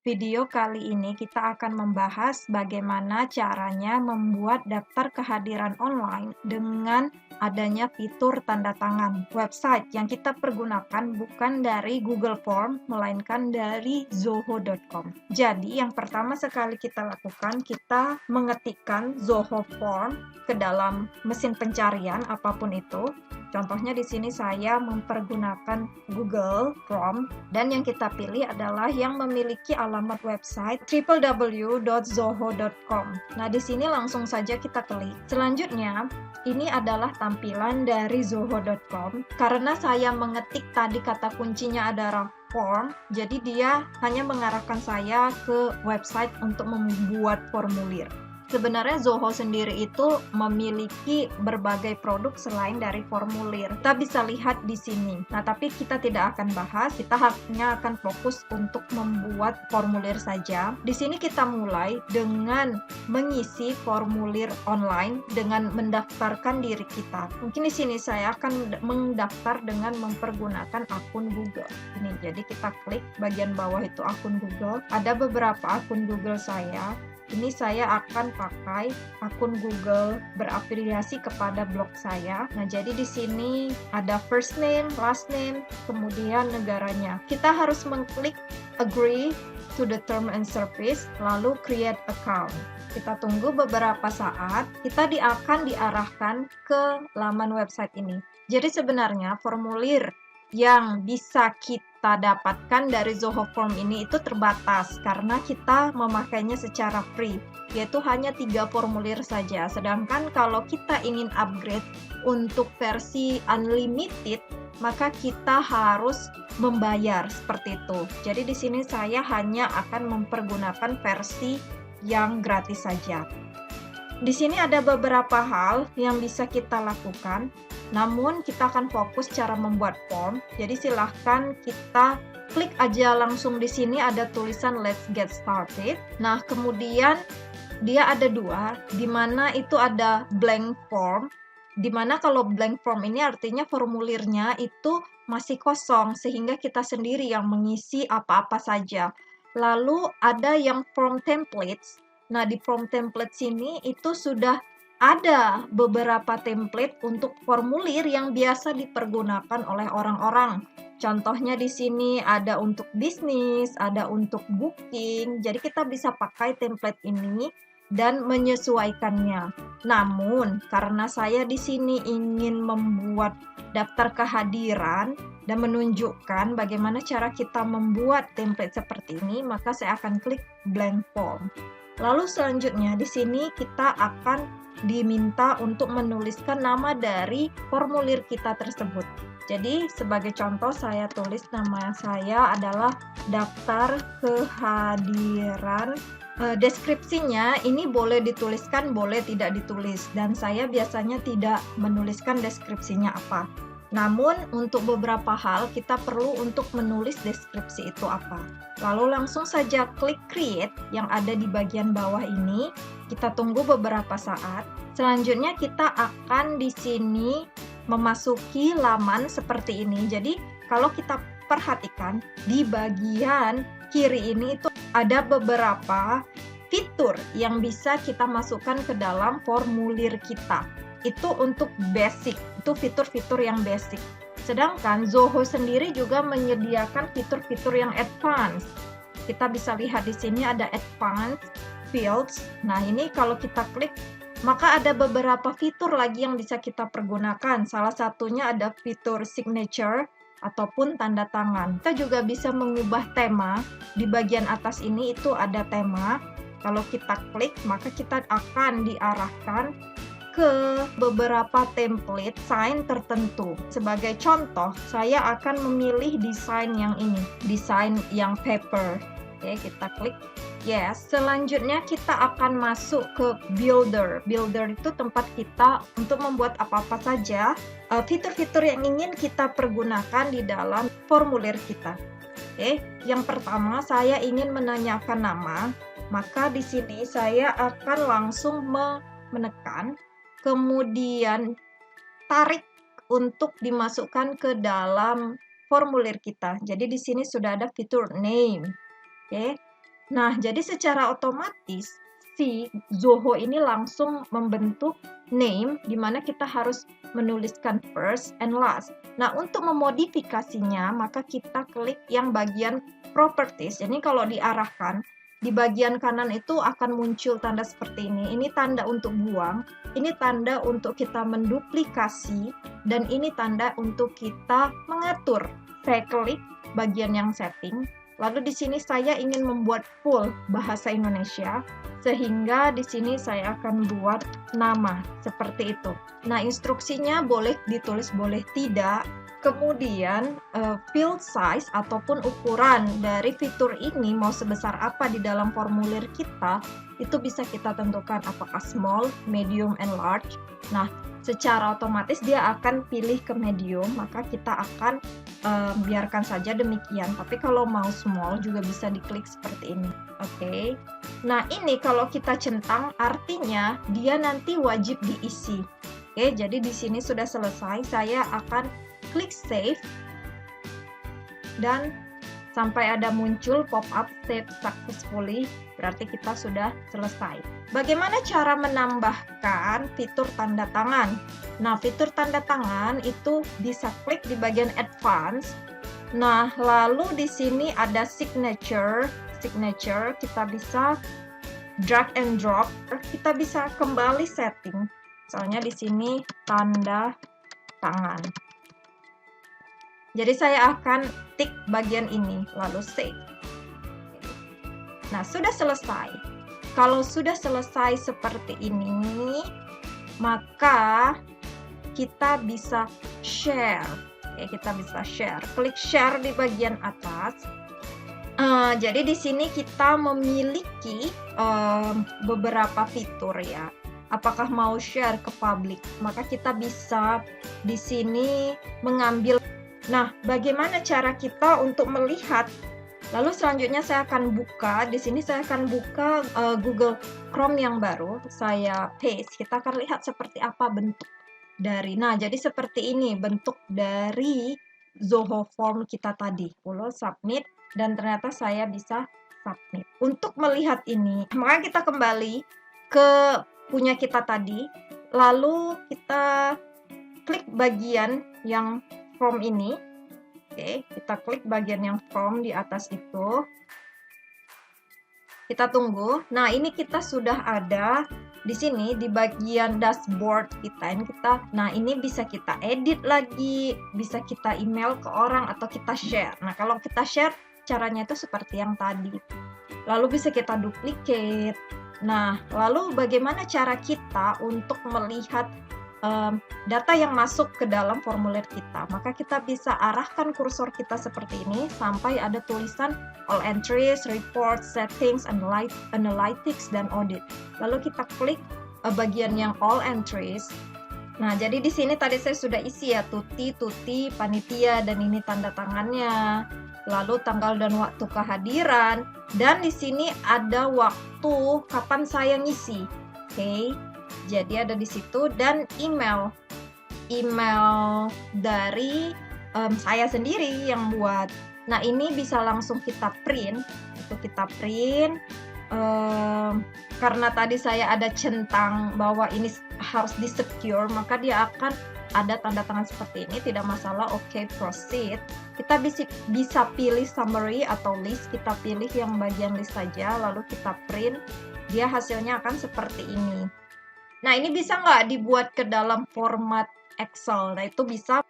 Video kali ini kita akan membahas bagaimana caranya membuat daftar kehadiran online dengan adanya fitur tanda tangan. Website yang kita pergunakan bukan dari Google Form, melainkan dari zoho.com. Jadi, yang pertama sekali kita lakukan, kita mengetikkan Zoho Form ke dalam mesin pencarian apapun itu. Contohnya di sini saya mempergunakan Google Chrome dan yang kita pilih adalah yang memiliki alamat website www.zoho.com. Nah, di sini langsung saja kita klik. Selanjutnya, ini adalah tampilan dari zoho.com. Karena saya mengetik tadi kata kuncinya adalah form, jadi dia hanya mengarahkan saya ke website untuk membuat formulir. Sebenarnya Zoho sendiri itu memiliki berbagai produk selain dari formulir. Kita bisa lihat di sini. Nah, tapi kita tidak akan bahas, kita hanya akan fokus untuk membuat formulir saja. Di sini kita mulai dengan mengisi formulir online dengan mendaftarkan diri kita. Mungkin di sini saya akan mendaftar dengan mempergunakan akun Google. Ini, jadi kita klik bagian bawah itu akun Google. Ada beberapa akun Google saya. Ini saya akan pakai akun Google berafiliasi kepada blog saya. Nah, jadi di sini ada first name, last name, kemudian negaranya. Kita harus mengklik agree to the term and service, lalu create account. Kita tunggu beberapa saat, kita akan diarahkan ke laman website ini. Jadi sebenarnya formulir yang bisa kita dapatkan dari Zoho Form ini itu terbatas karena kita memakainya secara free, yaitu hanya 3 formulir saja. Sedangkan kalau kita ingin upgrade untuk versi unlimited, maka kita harus membayar seperti itu. Jadi di sini saya hanya akan mempergunakan versi yang gratis saja. Di sini ada beberapa hal yang bisa kita lakukan. Namun kita akan fokus cara membuat form. Jadi silahkan kita klik aja langsung di sini ada tulisan let's get started. Nah, kemudian dia ada 2, di mana itu ada blank form. Di mana kalau blank form ini artinya formulirnya itu masih kosong sehingga kita sendiri yang mengisi apa-apa saja. Lalu ada yang form templates. Nah, di form templates ini itu sudah ada beberapa template untuk formulir yang biasa dipergunakan oleh orang-orang. Contohnya di sini ada untuk bisnis, ada untuk booking. Jadi kita bisa pakai template ini dan menyesuaikannya. Namun, karena saya di sini ingin membuat daftar kehadiran dan menunjukkan bagaimana cara kita membuat template seperti ini, maka saya akan klik blank form. Lalu selanjutnya di sini kita akan diminta untuk menuliskan nama dari formulir kita tersebut. Jadi sebagai contoh saya tulis nama saya adalah daftar kehadiran. Deskripsinya ini boleh dituliskan, boleh tidak ditulis, dan saya biasanya tidak menuliskan deskripsinya apa. Namun untuk beberapa hal kita perlu untuk menulis deskripsi itu apa. Lalu langsung saja klik create yang ada di bagian bawah ini. Kita tunggu beberapa saat. Selanjutnya kita akan di sini memasuki laman seperti ini. Jadi kalau kita perhatikan di bagian kiri ini itu ada beberapa fitur yang bisa kita masukkan ke dalam formulir kita. Itu untuk basic, itu fitur-fitur yang basic. Sedangkan Zoho sendiri juga menyediakan fitur-fitur yang advance. Kita bisa lihat di sini ada advanced fields. Nah, ini kalau kita klik, maka ada beberapa fitur lagi yang bisa kita pergunakan. Salah satunya ada fitur signature ataupun tanda tangan. Kita juga bisa mengubah tema. Di bagian atas ini itu ada tema. Kalau kita klik, maka kita akan diarahkan ke beberapa template desain tertentu. Sebagai contoh, saya akan memilih desain yang ini, desain yang paper. Oke, kita klik yes. Selanjutnya kita akan masuk ke builder. Builder itu tempat kita untuk membuat apa-apa saja, fitur-fitur yang ingin kita pergunakan di dalam formulir kita. Oke, yang pertama saya ingin menanyakan nama, maka di sini saya akan langsung menekan kemudian tarik untuk dimasukkan ke dalam formulir kita. Jadi di sini sudah ada fitur name. Oke. Nah, jadi secara otomatis si Zoho ini langsung membentuk name di mana kita harus menuliskan first and last. Nah, untuk memodifikasinya, maka kita klik yang bagian properties. Ini kalau diarahkan, di bagian kanan itu akan muncul tanda seperti ini. Ini tanda untuk buang, ini tanda untuk kita menduplikasi, dan ini tanda untuk kita mengatur. Saya klik bagian yang setting. Lalu di sini saya ingin membuat full bahasa Indonesia, sehingga di sini saya akan buat nama seperti itu. Nah, instruksinya boleh ditulis, boleh tidak. Kemudian field size ataupun ukuran dari fitur ini mau sebesar apa di dalam formulir kita, itu bisa kita tentukan apakah small, medium, and large. Nah, secara otomatis dia akan pilih ke medium, maka kita akan biarkan saja demikian. Tapi kalau mau small juga bisa diklik seperti ini. Oke. Nah, ini kalau kita centang artinya dia nanti wajib diisi. Oke, jadi di sini sudah selesai. Saya akan klik save dan sampai ada muncul pop-up save successfully, berarti kita sudah selesai. Bagaimana cara menambahkan fitur tanda tangan? Nah, fitur tanda tangan itu bisa klik di bagian advance. Nah, lalu di sini ada signature, kita bisa drag and drop, kita bisa kembali setting. Misalnya di sini tanda tangan. Jadi saya akan tik bagian ini, lalu save. Nah, sudah selesai. Kalau sudah selesai seperti ini, maka kita bisa share. Oke, kita bisa share. Klik share di bagian atas. Jadi di sini kita memiliki beberapa fitur ya. Apakah mau share ke publik? Maka kita bisa di sini mengambil. Nah, bagaimana cara kita untuk melihat? Lalu selanjutnya saya akan buka, di sini saya akan buka Google Chrome yang baru, saya paste, kita akan lihat seperti apa bentuk dari, nah jadi seperti ini bentuk dari Zoho Form kita tadi, follow, submit, dan ternyata saya bisa submit. Untuk melihat ini, maka kita kembali ke punya kita tadi, lalu kita klik bagian yang form ini. Oke, kita klik bagian yang form di atas itu. Kita tunggu. Nah, ini kita sudah ada di sini di bagian dashboard kita. Nah, ini bisa kita edit lagi, bisa kita email ke orang atau kita share. Nah, kalau kita share caranya itu seperti yang tadi. Lalu bisa kita duplicate. Nah, lalu bagaimana cara kita untuk melihat data yang masuk ke dalam formulir kita? Maka kita bisa arahkan kursor kita seperti ini sampai ada tulisan all entries, report, settings, analytics, dan audit. Lalu kita klik bagian yang all entries. Nah, jadi di sini tadi saya sudah isi ya, Tuti, panitia, dan ini tanda tangannya. Lalu tanggal dan waktu kehadiran, dan di sini ada waktu kapan saya ngisi. Oke. Jadi ada di situ, dan email dari saya sendiri yang buat. Nah, ini bisa langsung kita print. Itu kita print. Karena tadi saya ada centang bahwa ini harus di secure, maka dia akan ada tanda tangan seperti ini. Tidak masalah. Oke, proceed. Kita bisa pilih summary atau list. Kita pilih yang bagian list saja, lalu kita print. Dia hasilnya akan seperti ini. Nah, ini bisa nggak dibuat ke dalam format Excel? Nah, itu bisa.